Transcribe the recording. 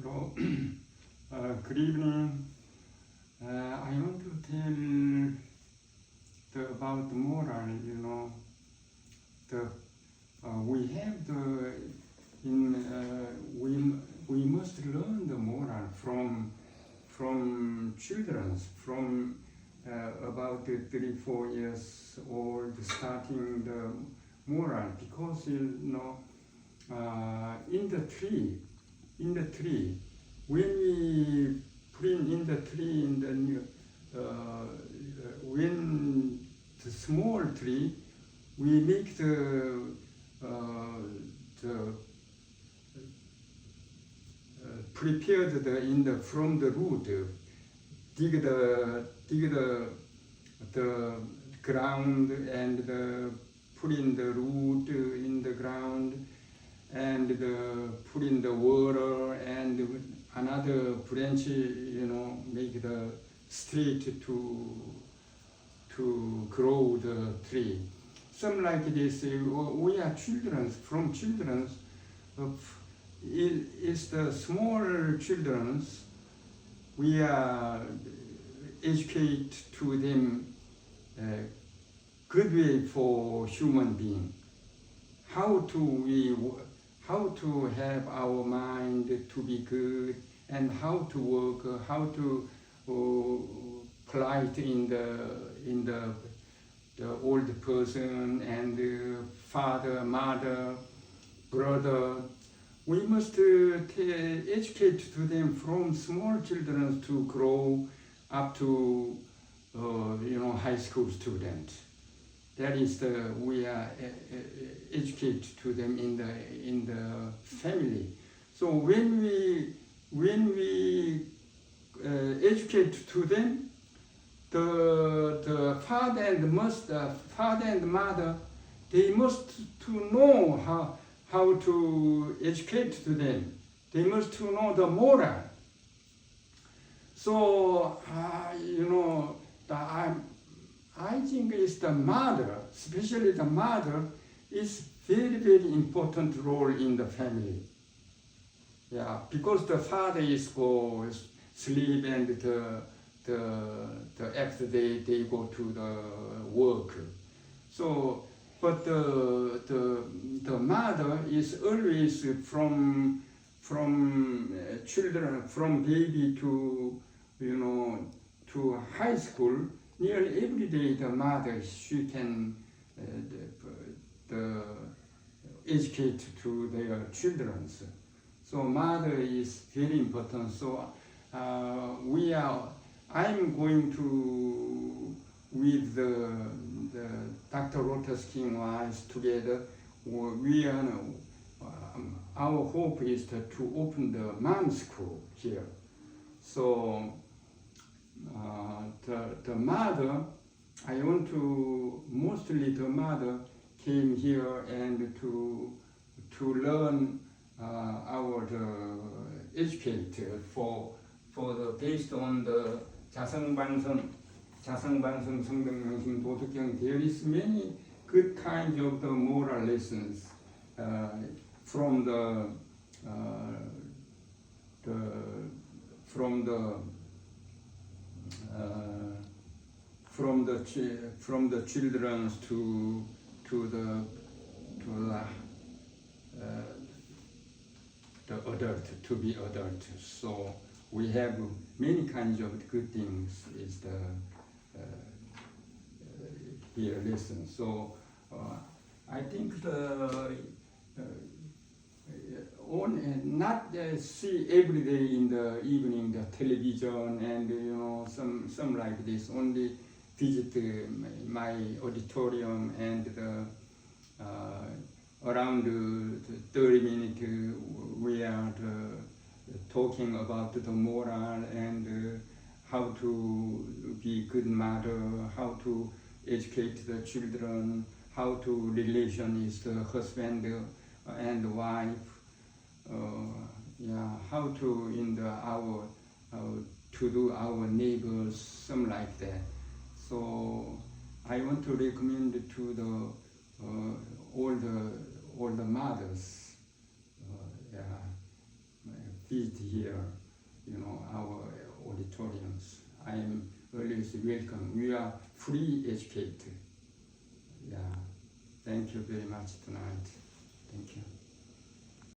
Hello, good evening. I want to tell about the moral. We have the in we must learn the moral from children, from about 3-4 years old, starting the moral, because in the tree, when we print in the tree, when the small tree, we make the prepared from the root, dig the ground and put in the root in the ground, and put in the water, and another branch, make the straight to grow the tree. Some like this. We are children. From children, is the small children. We are educate to them good way for human being. How to have our mind to be good, and how to work, how to polite in the old person, and father, mother, brother. We must educate to them from small children to grow up to high school student. That is we are educate to them in the family. So when we educate to them, the father and mother, they must to know how to educate to them. They must to know the moral. So I think it's the mother, especially the mother, is very important role in the family. Yeah, because the father is go sleep, and the after they go to the work. So, but the mother is always from children, from baby to to high school. Nearly every day, the mother, she can educate to their children. So mother is very important. So I'm going to with the Dr. Lotus King Wise together. We are our hope is to open the mom school here. So. The mother, I want to, mostly the mother came here and to learn our educate for the based on the 자성방성 성등명심 도덕경. There is many good kinds of the moral lessons from the children to the adult, to be adult. So we have many kinds of good things is the here lesson. So I think not see every day in the evening the television and some like this. Only visit my auditorium and around 30 minutes we are talking about the moral and how to be good mother, how to educate the children, how to relation is the husband and wife. How to to do our neighbors, something like that. So I want to recommend to the all the mothers visit here, our auditoriums. I am always welcome. We are free educated. Yeah. Thank you very much tonight. Thank you.